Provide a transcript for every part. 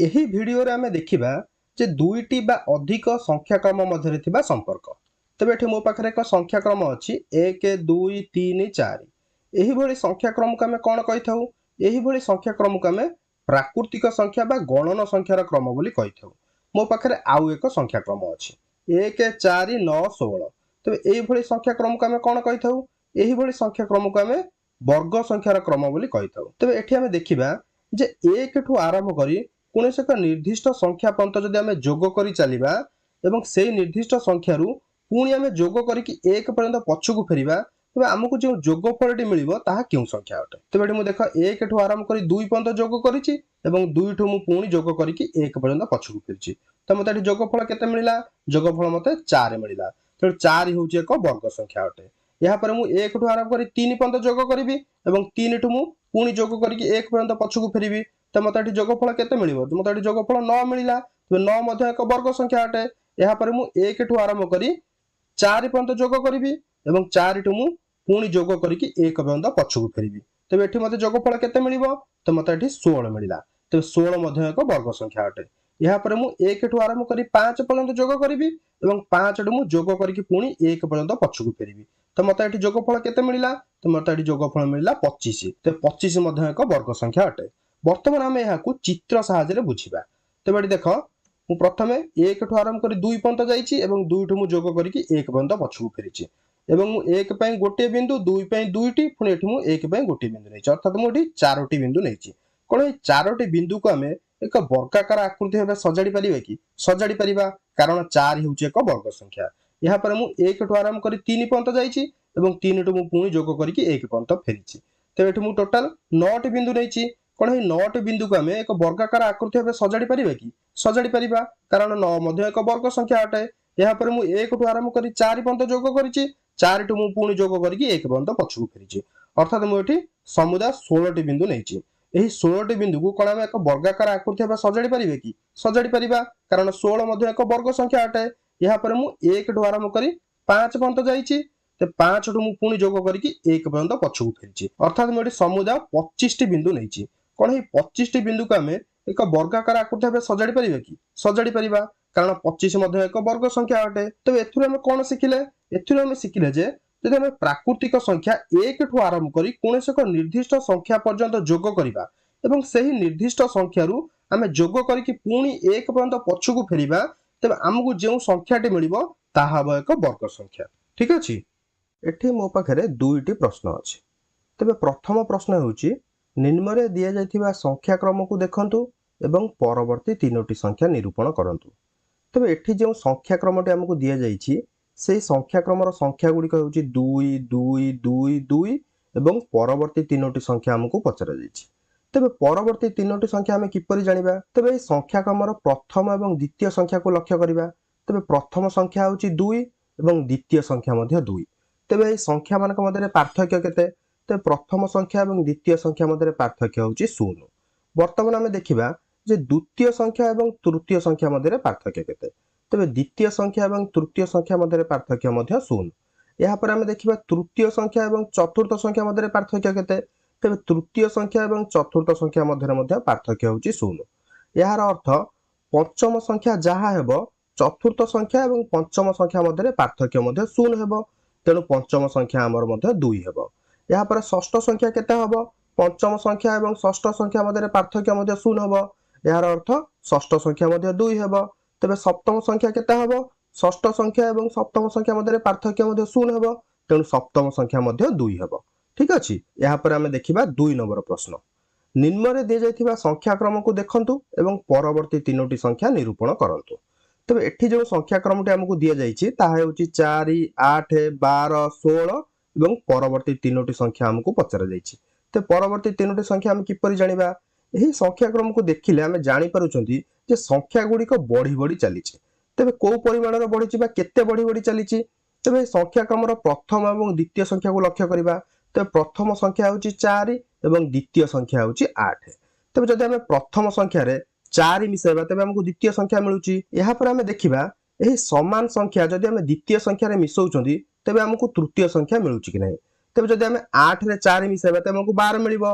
ଏହି ଭିडिଓରେ ଆମେ ଦେଖିବା ଯେ ଦୁଇଟି ବା ଅଧିକ ସଂଖ୍ୟାक्रम ମଧ୍ୟରେ ଥିବା ସମ୍ପର୍କ। ତେବେ ଏଠି ମୋ ପାଖରେ ଏକ ସଂଖ୍ୟାक्रम ଅଛି 1 2 3 4। ଏହିଭଳି ସଂଖ୍ୟାक्रମକୁ ଆମେ କ'ଣ କହିଥାଉ? ଏହିଭଳି ସଂଖ୍ୟାक्रମକୁ ଆମେ ପ୍ରାକୃତିକ ସଂଖ୍ୟା ବା ଗଣନ ସଂଖ୍ୟାର କ୍ରମ ବୋଲି କହିଥାଉ। ମୋ ପାଖରେ ଆଉ ଏକ ସଂଖ୍ୟାक्रମ ଅଛି 1 4 9 16। ତେବେ ଏହିଭଳି ସଂଖ୍ୟାक्रମକୁ ଆମେ କ'ଣ କହିଥାଉ? ଏହିଭଳି ସଂଖ୍ୟାक्रମକୁ ଆମେ ବର୍ଗ ସଂଖ୍ୟାର କ୍ରମ ବୋଲି କହିଥାଉ। ତେବେ ଏଠି ଆମେ ଦେଖିବା ଯେ 1 ଠୁ ଆରମ୍ଭ କରି କୌଣସି ଏକ ନିର୍ଦ୍ଦିଷ୍ଟ ସଂଖ୍ୟା ପର୍ଯ୍ୟନ୍ତ ଯଦି ଆମେ ଯୋଗ କରି ଚାଲିବା ଏବଂ ସେହି ନିର୍ଦ୍ଦିଷ୍ଟ ସଂଖ୍ୟାରୁ ପୁଣି ଆମେ ଯୋଗ କରିକି 1 ପର୍ଯ୍ୟନ୍ତ ପଛକୁ ଫେରିବା, ତେବେ ଆମକୁ ଯେଉଁ ଯୋଗଫଳଟି ମିଳିବ ତାହା କେଉଁ ସଂଖ୍ୟା ଅଟେ? ତେବେ ଏଠି ମୁଁ ଦେଖ 1 ଠୁ ଆରମ୍ଭ କରି 2 ପର୍ଯ୍ୟନ୍ତ ଯୋଗ କରିଛି ଏବଂ 2 ଠୁ ମୁଁ ପୁଣି ଯୋଗ କରିକି 1 ପର୍ଯ୍ୟନ୍ତ ପଛକୁ ଫେରିଛି। ତ ମୋତେ ଏଠି ଯୋଗଫଳ କେତେ ମିଳିଲା? ଯୋଗଫଳ ମୋତେ 4 ମିଳିଲା। ତେଣୁ 4 ହେଉଛି ଏକ ବର୍ଗ ସଂଖ୍ୟା ଅଟେ। ଏହାପରେ ମୁଁ 1 ଠୁ ଆରମ୍ଭ କରି 3 ପର୍ଯ୍ୟନ୍ତ ଯୋଗ କରିବି ଏବଂ 3 ଠୁ ମୁଁ ପୁଣି ଯୋଗ କରିକି 1 ପର୍ଯ୍ୟନ୍ତ ପଛକୁ ଫେରିବି। ତ ମୋତେ ଏଠି ଯୋଗଫଳ କେତେ ମିଳିବ? ମୋତେ ଏଠି ଯୋଗଫଳ 9 ମିଳିଲା। ତେବେ 9 ମଧ୍ୟ ଏକ ବର୍ଗ ସଂଖ୍ୟା ଅଟେ। ଏହାପରେ ମୁଁ 1 ଠୁ ଆରମ୍ଭ କରି 4 ପର୍ଯ୍ୟନ୍ତ ଯୋଗ କରିବି ଏବଂ 4 ଠୁ ମୁଁ ପୁଣି ଯୋଗ କରିକି 1 ପର୍ଯ୍ୟନ୍ତ ପଛକୁ ଫେରିବି। ତେବେ ଏଠି ମୋତେ ଯୋଗଫଳ କେତେ ମିଳିବ? ତ ମୋତେ ଏଠି 16 ମିଳିଲା। ତେବେ 16 ମଧ୍ୟ ଏକ ବର୍ଗ ସଂଖ୍ୟା ଅଟେ। ଏହାପରେ ମୁଁ 1 ଠୁ ଆରମ୍ଭ କରି 5 ପର୍ଯ୍ୟନ୍ତ ଯୋଗ କରିବି ଏବଂ 5 ଠୁ ମୁଁ ଯୋଗ କରିକି ପୁଣି 1 ପର୍ଯ୍ୟନ୍ତ ପଛକୁ ଫେରିବି। ତ ମୋତେ ଏଠି ଯୋଗଫଳ କେତେ ମିଳିଲା? ତ ମୋତେ ଏଠି ଯୋଗଫଳ ମିଳିଲା 25। ତେବେ 25 ମଧ୍ୟ ଏକ ବର୍ଗ ସଂଖ୍ୟା ଅଟେ। ବର୍ତ୍ତମାନ ଆମେ ଏହାକୁ ଚିତ୍ର ସାହାଯ୍ୟରେ ବୁଝିବା। ତେବେ ଏଠି ଦେଖ, ମୁଁ ପ୍ରଥମେ 1 ଠୁ ଆରମ୍ଭ କରି 2 ପର୍ଯ୍ୟନ୍ତ ଯାଇଛି ଏବଂ 2 ଠୁ ମୁଁ ଯୋଗ କରିକି 1 ପର୍ଯ୍ୟନ୍ତ ପଛକୁ ଫେରିଛି ଏବଂ ମୁଁ 1 ପାଇଁ ଗୋଟିଏ ବିନ୍ଦୁ, 2 ପାଇଁ 2ଟି, ପୁଣି ଏଠି ମୁଁ 1 ପାଇଁ ଗୋଟିଏ ବିନ୍ଦୁ ନେଇଛି, ଅର୍ଥାତ୍ ମୁଁ ଏଠି 4ଟି ବିନ୍ଦୁ ନେଇଛି। କ'ଣ ଏହି 4ଟି ବିନ୍ଦୁକୁ ଆମେ ଏକ ବର୍ଗାକାର ଆକୃତି ଭାବେ ସଜାଡ଼ି ପାରିବା କି? ସଜାଡ଼ି ପାରିବା, କାରଣ 4 ହେଉଛି ଏକ ବର୍ଗ ସଂଖ୍ୟା। ଏହାପରେ ମୁଁ 1 ଠୁ ଆରମ୍ଭ କରି 3 ପର୍ଯ୍ୟନ୍ତ ଯାଇଛି ଏବଂ 3 ଠୁ ମୁଁ ପୁଣି ଯୋଗ କରିକି 1 ପର୍ଯ୍ୟନ୍ତ ଫେରିଛି। ତେବେ ଏଠି ମୁଁ ଟୋଟାଲ 9ଟି ବିନ୍ଦୁ ନେଇଛି। କ'ଣ ଏହି 9ଟି ବିନ୍ଦୁକୁ ଆମେ ଏକ ବର୍ଗାକାର ଆକୃତି ଭାବେ ସଜାଡ଼ି ପାରିବା କି? ସଜାଡ଼ି ପାରିବା, କାରଣ 9 ମଧ୍ୟ ଏକ ବର୍ଗ ସଂଖ୍ୟା ଅଟେ। ଏହାପରେ ମୁଁ 1 ଠୁ ଆରମ୍ଭ କରି 4 ପର୍ଯ୍ୟନ୍ତ ଯୋଗ କରିଛି, 4 ଠୁ ମୁଁ ପୁଣି ଯୋଗ କରିକି 1 ପର୍ଯ୍ୟନ୍ତ ପଛକୁ ଫେରିଛି, ଅର୍ଥାତ୍ ମୁଁ ଏଠି ସମୁଦାୟ 16ଟି ବିନ୍ଦୁ ନେଇଛି। ଏହି 16ଟି ବିନ୍ଦୁକୁ କ'ଣ ଆମେ ଏକ ବର୍ଗାକାର ଆକୃତି ଭାବେ ସଜାଡ଼ି ପାରିବେ କି? ସଜାଡ଼ି ପାରିବା, କାରଣ 16 ମଧ୍ୟ ଏକ ବର୍ଗ ସଂଖ୍ୟା ଅଟେ। ଏହାପରେ ମୁଁ 1 ଠୁ ଆରମ୍ଭ କରି 5 ପର୍ଯ୍ୟନ୍ତ ଯାଇଛି, 5 ଠୁ ମୁଁ ପୁଣି ଯୋଗ କରିକି 1 ପର୍ଯ୍ୟନ୍ତ ପଛକୁ ଫେରିଛି, ଅର୍ଥାତ୍ ମୁଁ ଏଠି ସମୁଦାୟ 25ଟି ବିନ୍ଦୁ ନେଇଛି। କ'ଣ ଏହି 25ଟି ବିନ୍ଦୁକୁ ଆମେ ଏକ ବର୍ଗାକାର ଆକୃତି ଭାବେ ସଜାଡ଼ି ପାରିବା କି? ସଜାଡ଼ି ପାରିବା, କାରଣ 25 ମଧ୍ୟ ଏକ ବର୍ଗ ସଂଖ୍ୟା ଅଟେ। ତେବେ ଏଥିରୁ ଆମେ କ'ଣ ଶିଖିଲେ? ଏଥିରୁ ଆମେ ଶିଖିଲେ ଯେ ଯଦି ଆମେ ପ୍ରାକୃତିକ ସଂଖ୍ୟା 1 ଠୁ ଆରମ୍ଭ କରି କୌଣସି ଏକ ନିର୍ଦ୍ଦିଷ୍ଟ ସଂଖ୍ୟା ପର୍ଯ୍ୟନ୍ତ ଯୋଗ କରିବା ଏବଂ ସେହି ନିର୍ଦ୍ଦିଷ୍ଟ ସଂଖ୍ୟାରୁ ଆମେ ଯୋଗ କରିକି ପୁଣି 1 ପର୍ଯ୍ୟନ୍ତ ପଛକୁ ଫେରିବା, ତେବେ ଆମକୁ ଯେଉଁ ସଂଖ୍ୟାଟି ମିଳିବ ତାହା ହେବ ଏକ ବର୍ଗ ସଂଖ୍ୟା। ଠିକ୍ ଅଛି? ଏଠି ମୋ ପାଖରେ 2ଟି ପ୍ରଶ୍ନ ଅଛି। ତେବେ ପ୍ରଥମ ପ୍ରଶ୍ନ ହେଉଛି, ନିମ୍ନରେ ଦିଆଯାଇଥିବା ସଂଖ୍ୟାକ୍ରମକୁ ଦେଖନ୍ତୁ ଏବଂ ପରବର୍ତ୍ତୀ 3ଟି ସଂଖ୍ୟା ନିରୂପଣ କରନ୍ତୁ। ତେବେ ଏଠି ଯେଉଁ ସଂଖ୍ୟାକ୍ରମଟି ଆମକୁ ଦିଆଯାଇଛି, ସେହି ସଂଖ୍ୟାକ୍ରମର ସଂଖ୍ୟାଗୁଡ଼ିକ ହେଉଛି 2 2 2 2 ଏବଂ ପରବର୍ତ୍ତୀ 3ଟି ସଂଖ୍ୟା ଆମକୁ ପଚରାଯାଇଛି। ତେବେ ପରବର୍ତ୍ତୀ 3ଟି ସଂଖ୍ୟା ଆମେ କିପରି ଜାଣିବା? ତେବେ ଏହି ସଂଖ୍ୟାକ୍ରମର ପ୍ରଥମ ଏବଂ ଦ୍ୱିତୀୟ ସଂଖ୍ୟାକୁ ଲକ୍ଷ୍ୟ କରିବା। ତେବେ ପ୍ରଥମ ସଂଖ୍ୟା ହେଉଛି 2 ଏବଂ ଦ୍ୱିତୀୟ ସଂଖ୍ୟା ମଧ୍ୟ 2। ତେବେ ଏହି ସଂଖ୍ୟାମାନଙ୍କ ମଧ୍ୟରେ ପାର୍ଥକ୍ୟ କେତେ? ତେବେ ପ୍ରଥମ ସଂଖ୍ୟା ଏବଂ ଦ୍ୱିତୀୟ ସଂଖ୍ୟା ମଧ୍ୟରେ ପାର୍ଥକ୍ୟ ହେଉଛି 0। ବର୍ତ୍ତମାନ ଆମେ ଦେଖିବା ଯେ ଦ୍ୱିତୀୟ ସଂଖ୍ୟା ଏବଂ ତୃତୀୟ ସଂଖ୍ୟା ମଧ୍ୟରେ ପାର୍ଥକ୍ୟ କେତେ? ତେବେ ଦ୍ୱିତୀୟ ସଂଖ୍ୟା ଏବଂ ତୃତୀୟ ସଂଖ୍ୟା ମଧ୍ୟରେ ପାର୍ଥକ୍ୟ ମଧ୍ୟ 0। ଏହାପରେ ଆମେ ଦେଖିବା ତୃତୀୟ ସଂଖ୍ୟା ଏବଂ ଚତୁର୍ଥ ସଂଖ୍ୟା ମଧ୍ୟରେ ପାର୍ଥକ୍ୟ କେତେ? ତେବେ ତୃତୀୟ ସଂଖ୍ୟା ଏବଂ ଚତୁର୍ଥ ସଂଖ୍ୟା ମଧ୍ୟରେ ମଧ୍ୟ ପାର୍ଥକ୍ୟ ହେଉଛି 0। ଏହାର ଅର୍ଥ ପଞ୍ଚମ ସଂଖ୍ୟା ଯାହା ହେବ, ଚତୁର୍ଥ ସଂଖ୍ୟା ଏବଂ ପଞ୍ଚମ ସଂଖ୍ୟା ମଧ୍ୟରେ ପାର୍ଥକ୍ୟ ମଧ୍ୟ 0 ହେବ। ତେଣୁ ପଞ୍ଚମ ସଂଖ୍ୟା ଆମର ମଧ୍ୟ 2 ହେବ। ଏହାପରେ ଷଷ୍ଠ ସଂଖ୍ୟା କେତେ ହେବ? ପଞ୍ଚମ ସଂଖ୍ୟା ଏବଂ ଷଷ୍ଠ ସଂଖ୍ୟା ମଧ୍ୟରେ ପାର୍ଥକ୍ୟ ମଧ୍ୟ 0 ହେବ। ଏହାର ଅର୍ଥ ଷଷ୍ଠ ସଂଖ୍ୟା ମଧ୍ୟ 2 ହେବ। ତେବେ ସପ୍ତମ ସଂଖ୍ୟା କେତେ ହେବ? ଷଷ୍ଠ ସଂଖ୍ୟା ଏବଂ ସପ୍ତମ ସଂଖ୍ୟା ମଧ୍ୟରେ ପାର୍ଥକ୍ୟ ମଧ୍ୟ 0 ହେବ। ତେଣୁ ସପ୍ତମ ସଂଖ୍ୟା ମଧ୍ୟ 2 ହେବ। ଠିକ୍ ଅଛି? ଏହାପରେ ଆମେ ଦେଖିବା 2 ନମ୍ବର ପ୍ରଶ୍ନ। ନିମ୍ନରେ ଦିଆଯାଇଥିବା ସଂଖ୍ୟାକ୍ରମକୁ ଦେଖନ୍ତୁ ଏବଂ ପରବର୍ତ୍ତୀ 3ଟି ସଂଖ୍ୟା ନିରୂପଣ କରନ୍ତୁ। ତେବେ ଏଠି ଯେଉଁ ସଂଖ୍ୟାକ୍ରମଟି ଆମକୁ ଦିଆଯାଇଛି ତାହା ହେଉଛି 4 8 12 16 ଏବଂ ପରବର୍ତ୍ତୀ 3ଟି ସଂଖ୍ୟା ଆମକୁ ପଚରାଯାଇଛି। ତେବେ ପରବର୍ତ୍ତୀ 3ଟି ସଂଖ୍ୟା ଆମେ କିପରି ଜାଣିବା? ଏହି ସଂଖ୍ୟାକ୍ରମକୁ ଦେଖିଲେ ଆମେ ଜାଣିପାରୁଛନ୍ତି ଯେ ସଂଖ୍ୟାଗୁଡ଼ିକ ବଢ଼ି ବଢ଼ି ଚାଲିଛି। ତେବେ କୋଉ ପରିମାଣରେ ବଢ଼ିଛି ବା କେତେ ବଢ଼ି ବଢ଼ି ଚାଲିଛି? ତେବେ ଏହି ସଂଖ୍ୟାକ୍ରମର ପ୍ରଥମ ଏବଂ ଦ୍ୱିତୀୟ ସଂଖ୍ୟାକୁ ଲକ୍ଷ୍ୟ କରିବା। ତେବେ ପ୍ରଥମ ସଂଖ୍ୟା ହେଉଛି 4 ଏବଂ ଦ୍ୱିତୀୟ ସଂଖ୍ୟା ହେଉଛି 8। ତେବେ ଯଦି ଆମେ ପ୍ରଥମ ସଂଖ୍ୟାରେ 4 ମିଶାଇବା ତେବେ ଆମକୁ ଦ୍ୱିତୀୟ ସଂଖ୍ୟା ମିଳୁଛି। ଏହାପରେ ଆମେ ଦେଖିବା ଏହି ସମାନ ସଂଖ୍ୟା ଯଦି ଆମେ ଦ୍ୱିତୀୟ ସଂଖ୍ୟାରେ ମିଶାଉଛନ୍ତି ତେବେ ଆମକୁ ତୃତୀୟ ସଂଖ୍ୟା ମିଳୁଛି କି ନାହିଁ। ତେବେ ଯଦି ଆମେ 8ରେ 4 ମିଶାଇବା ତେବେ ଆମକୁ 12 ମିଳିବ।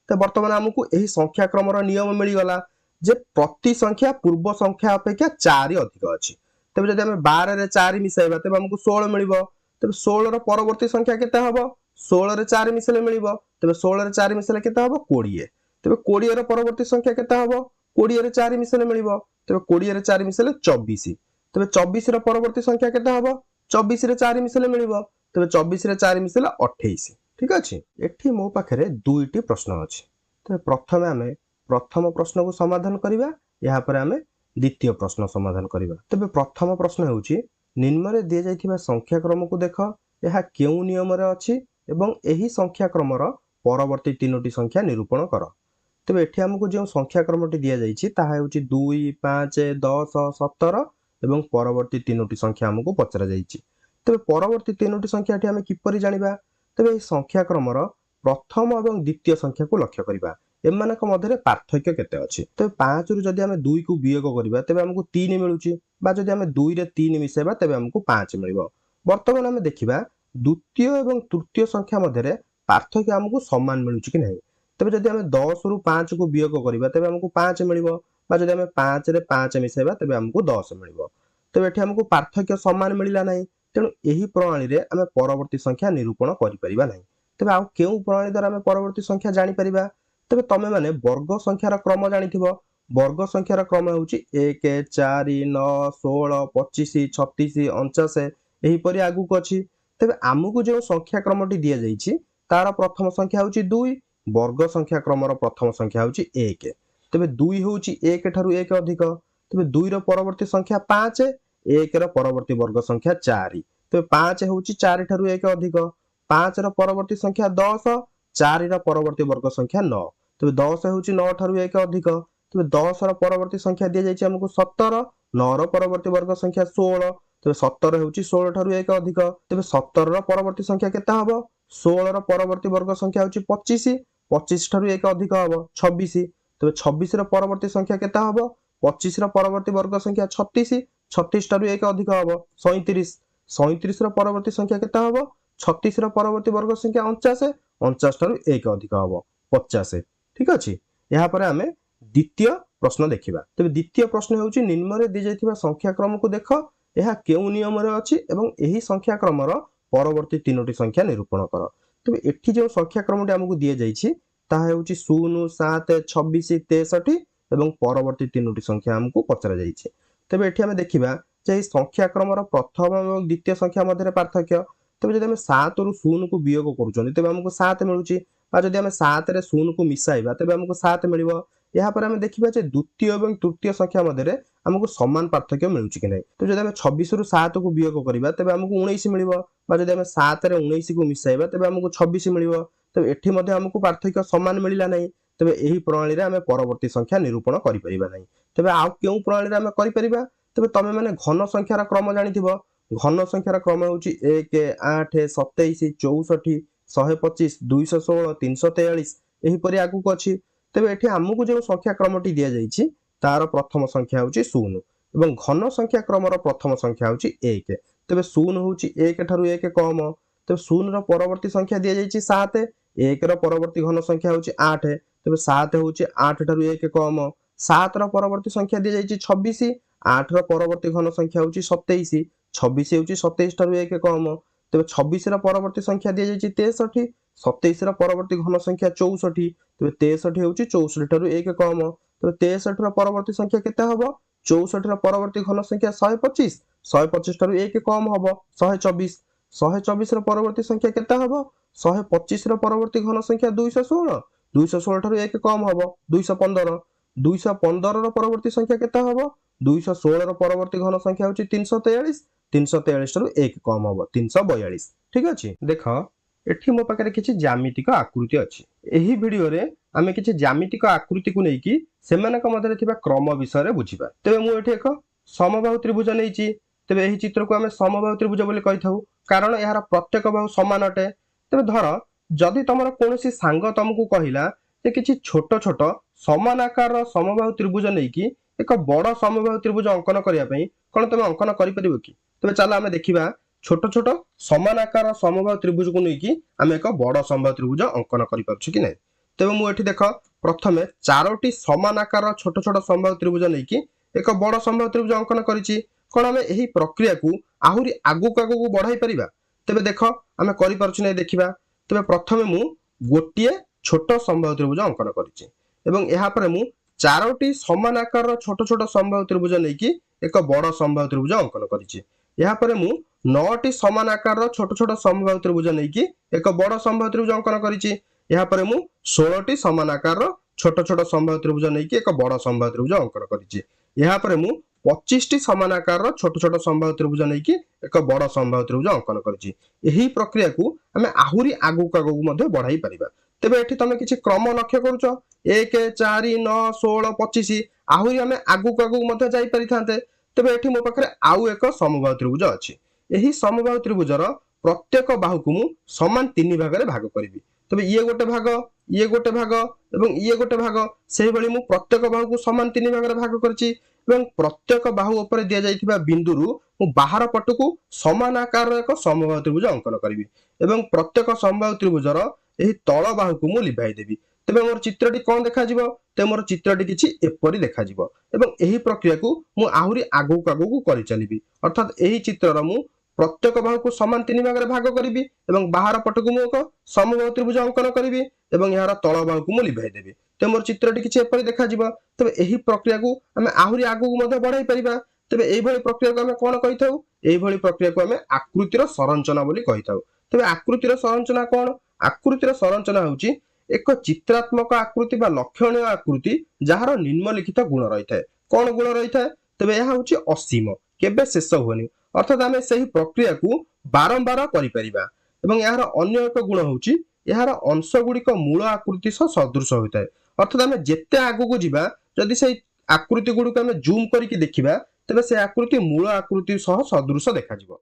ତେବେ ବର୍ତ୍ତମାନ ଆମକୁ ଏହି ସଂଖ୍ୟାକ୍ରମର ନିୟମ ମିଳିଗଲା जे प्रति संख्या पूर्व संख्या अपेक्षा 4 अधिक अछि। तबे जदि हम 12 रे 4 मिसाइबा तबे हमकु 16 मिलिबो। तबे 16 रो परवर्ती संख्या केते हबो? 16 रे 4 मिसले मिलिबो। तबे 16 रे 4 मिसले केते हबो? 20। तबे 20 रो परवर्ती संख्या केते हबो? 20 रे 4 मिसले मिलिबो। तबे 20 रे 4 मिसले 24। तबे 24 रो परवर्ती संख्या केते हबो? 24 रे 4 मिसले मिलिबो। तबे 24 रे 4 मिसले 28। ठीक अछि। एठी मो पाखरे दुईटी प्रश्न अछि। तबे प्रथमे हमें प्रथम प्रश्न को समाधान करिबा, या परे हमें द्वितीय प्रश्न समाधान करिबा। तबे प्रथम प्रश्न हेउची निम्न रे दिया जाइथिबा संख्या क्रम को देखो, यह केउ नियम रे अछि एवं एही संख्या क्रम रो परवर्ती तीनोटी संख्या निरूपण करो। तबे एठी हमकु जे संख्या क्रमटी दिया जाइछि ताहा हेउची 2 5 10 17 एवं परवर्ती तीनोटी संख्या हमकु पचरा जाइछि। तबे परवर्ती तीनोटी संख्या एठी हमें किपरि जानिबा? तबे एही संख्या क्रम रो प्रथम एवं द्वितीय संख्या को लक्ष्य करिबा। एमानक मध्यरे पार्थक्य केते अछि? तबे 5 रु जदि हमें 2 को वियोग करिबा तबे हमकु 3 मिलुछि, बा जदि हमें 2 रे 3 मिसेबा तबे हमकु 5 मिलिबो। वर्तमान हमें देखिबा द्वितीय एवं तृतीय संख्या मध्यरे पार्थक्य हमकु समान मिलुछि कि नहीं। तबे जदि हमें 10 रु 5 को वियोग करिबा तबे हमकु 5 मिलिबो, बा जदि हमें 5 रे 5 मिसेबा तबे हमकु 10 मिलिबो। तबे एठी हमकु पार्थक्य समान मिलिला नहीं, तेणु एही प्रणाली रे हमें परवर्ती संख्या निरूपण करि परिबा नहीं। तबे आ केउ प्रणाली द्वारा हमें परवर्ती संख्या जानि परिबा? तबे तमे माने वर्ग संख्यार क्रम जानिथिबो। वर्ग संख्यार क्रम हेउची 1 4 9 16 25 36 49 एही परि आगु को अछि। तबे आमुकु जे संख्या क्रमटी दिया जाइछि तार प्रथम संख्या हेउची 2, वर्ग संख्या क्रमर प्रथम संख्या हेउची 1। तबे 2 हेउची 1 ठारू 1 अधिक। तबे 2 रो परवर्ती संख्या 5, 1 रो परवर्ती वर्ग संख्या 4। तबे 5 हेउची 4 ठारू 1 अधिक। 5 रो परवर्ती संख्या 10, 4 रो परवर्ती वर्ग संख्या 9। तबे 10 हेउची 9 ठारू 1 अधिक। तबे 10 रो परवर्ती संख्या दिया जाइछि हमकु 17, 9 रो परवर्ती वर्ग संख्या 16। तबे 17 हेउची 16 ठारू 1 अधिक। तबे 17 रो परवर्ती संख्या केते हबो? 16 रो परवर्ती वर्ग संख्या हेउची 25, 25 ठारू 1 अधिक हबो 26। तबे 26 रो परवर्ती संख्या केते हबो? 25 रो परवर्ती वर्ग संख्या 36, 36 ठारू 1 अधिक हबो 37। 37 रो परवर्ती संख्या केते हबो? 36 रो परवर्ती वर्ग संख्या 49, 49 ठारू 1 अधिक हबो 50। ठीक अछि। यहाँ पर हमें द्वितीय प्रश्न देखिबा। तबे द्वितीय प्रश्न हेउची निम्न रे दी जाइथिबा संख्या क्रम को देखो, यह केउ नियम रे अछि एवं एही संख्या क्रमर परवर्ती तीनोटी संख्या निरूपण करो। तबे एठी जे संख्या क्रमटी हमकु दिया जाइछि ताहा हेउची 0 7 26 63 एवं परवर्ती तीनोटी संख्या हमकु पचरा जाइछि। तबे एठी हमें देखिबा जे एही संख्या क्रमर प्रथम एवं द्वितीय संख्या मध्यरे पार्थक्य। तबे जदि हमें 7 रु 0 को वियोग करूछन तबे हमकु 7 मिलुछि, बा जदि हमें 7 रे 0 को मिसाइबा तबे हमकु 7 मिलिबो। यहाँ पर हमें देखिबा जे द्वितीय एवं तृतीय संख्या मध्यरे हमकु समान पार्थक्य मिलुछि कि नहीं। तो जदि हमें 26 रु 7 को वियोग करिबा तबे हमकु 19 मिलिबो, बा जदि हमें 7 रे 19 को मिसाइबा तबे हमकु 26 मिलिबो। तबे एठी मध्ये हमकु पार्थक्य समान मिलिला नहीं। तबे एही प्रणाली रे हमें परवर्ती संख्या निरूपण करि परिबा नहीं। तबे आ केउ प्रणाली रे हमें करि परिबा? तबे तमे माने घन संख्यार क्रम जानिथिबो। घन संख्यार क्रम हेउची 1 8 27 64 125 216 343 एही परि आगु को अछि। तबे एठी हमकु जे संख्या क्रमटी दिया जाइछि तार प्रथम संख्या हेउची 0 एवं घन संख्या क्रमर प्रथम संख्या हेउची 1। तबे 0 हेउची 1 ठारू 1 कम। तबे 0 रो परवर्ती संख्या दिया जाइछि 7, 1 रो परवर्ती घन संख्या हेउची 8। तबे 7 हेउची 8 ठारू 1 कम। 7 रो परवर्ती संख्या दिया जाइछि 26, 8 रो परवर्ती घन संख्या हेउची 27, 26 हेउची 27 ठारू 1 कम। तबे 26 रो परवर्ती संख्या दिया जाइछि 63, 27 रो परवर्ती घन संख्या 64। तबे 63 हेउची 64 ठारू 1 कम। तबे 63 रो परवर्ती संख्या केते हबो? 64 रो परवर्ती घन संख्या 125, 125 ठारू 1 कम हबो 124। 124 रो परवर्ती संख्या केते हबो? 125 रो परवर्ती घन संख्या 216, 216 ठारू 1 कम हबो 215। 215 रो परवर्ती संख्या केते हबो? 216 रो परवर्ती घन संख्या होची 343, 343 ठारू 1 कम हबो 342। ठीक अछि। देखो एठी मो पाखरे किछि ज्यामितिक आकृति अछि। एही भिडियो रे आमे किछि ज्यामितिक आकृति को नै कि सेमानक मध्यरे थिबा क्रम विषय रे बुझिबा। तबे मु एठी एक समबाहु त्रिभुज नैछि। तबे एही चित्र को आमे समबाहु त्रिभुज बोली कहिथाउ, कारण एहार प्रत्येक बाहु समान अटे। तबे धर जदि तमर कोनोसी सांग तमकु कहिला जे किछि छोट छोट समान आकार समबाहु त्रिभुज नै कि एक बड़ समबाहु त्रिभुज अंकन करिया पई कोन तमे अंकन करि परिबो कि? तबे चला आमे देखिबा छोट छोट समान आकार समबाहु त्रिभुज को नै कि आमे एक बड़ समबाहु त्रिभुज अंकन करि पारछु कि नै। तेबे मु एठी देख प्रथमे 4टी समान आकार छोट छोट समबाहु त्रिभुज नेकी एक बड़ समबाहु त्रिभुज अंकन करिछि। कोन हमें एही प्रक्रिया को आहुरी आगु आगु बढ़ाई परिबा? तेबे देख आमे करि परछु नै देखिबा। तेबे प्रथमे मु गोटिए छोट समबाहु त्रिभुज अंकन करिछि एवं एहा परे मु 4टी समान आकार छोट छोट समबाहु त्रिभुज नेकी एक बड़ समबाहु त्रिभुज अंकन करिछि। एहा परे मु 9टी समान आकार छोट छोट समबाहु त्रिभुज नेकी एक बड़ समबाहु त्रिभुज अंकन करिछि। एहा परे मु 16टी समान आकार छोट छोट समबाहु त्रिभुज नेकी एक बड़ समबाहु त्रिभुज अंकन करिछि। एहा परे मु 25टी समान आकार छोट छोट समबाहु त्रिभुज नेकी एक बड़ समबाहु त्रिभुज अंकन करिछि। एही प्रक्रिया को हमें आहुरी आगु आगु मध्ये बढ़ाई परिबा। तेबे एठी तमे किछि क्रम लक्ष्य करूछ 1 4 9 16 25 आहुरी हमें आगु आगु मध्ये जाई परिथांते। तेबे एठी मो पाखरे आउ एक समबाहु त्रिभुज अछि। एही समबाहु त्रिभुजर प्रत्येक बाहु को मु समान 3 भाग रे भाग करिवि। तबे ये गोटे भाग एवं ये गोटे भाग सेहि भली मु प्रत्येक बाहु को समान 3 भाग रे भाग करछि एवं प्रत्येक बाहु ऊपर दिया जाइथिबा बिंदुरु मु बाहर पटकू समान आकार एक समबाहु त्रिभुज अंकन करिवि एवं प्रत्येक समबाहु त्रिभुजर एही तळ बाहु को मु लिभाई देबि। तेबे मोर चित्रटी कोन देखा जिवो? ते मोर चित्रटी किछि एपरि देखा जिवो एवं एही प्रक्रिया को मु आहुरी आगु आगु करि चलिबि। अर्थात एही चित्रर मु प्रत्येक बाहु को समान 3 भाग रे भाग करिवि एवं बाहर पटकू मु एक समबाहु त्रिभुज अंकन करिवि एवं यार तळ बाहु को मु लिभाई देबि। ते मोर चित्रटी किछि एपरि देखा जिवो। तबे एही प्रक्रिया को हमें आहुरी आगु मध्ये बढ़ाई परिबा। तेबे एही भली प्रक्रिया को हमें कोन कहिथाउ? एही भली प्रक्रिया को हमें आकृतिर संरचना बोली कहिथाउ। तेबे आकृतिर संरचना कोन? आकृतिर संरचना होउची एक चित्रात्मक आकृति बा लक्षणीय आकृति जहार निम्नलिखित गुण रही थाए। कोन गुण रही थाए? तेबे यह होउची असीम, केबे शेष होनी। अर्थात आमे सही प्रक्रिया को बारंबार करि परिबा एवं यार अन्य एक गुण होउची यार अंश गुड़िक मूल आकृति सह सदृश होइताए। अर्थात आमे जेते आगु को जिबा जदि सही आकृति गुड़िक आमे जूम करिकि देखिबा तेबे से आकृति मूल आकृति सह सदृश देखा जिवो।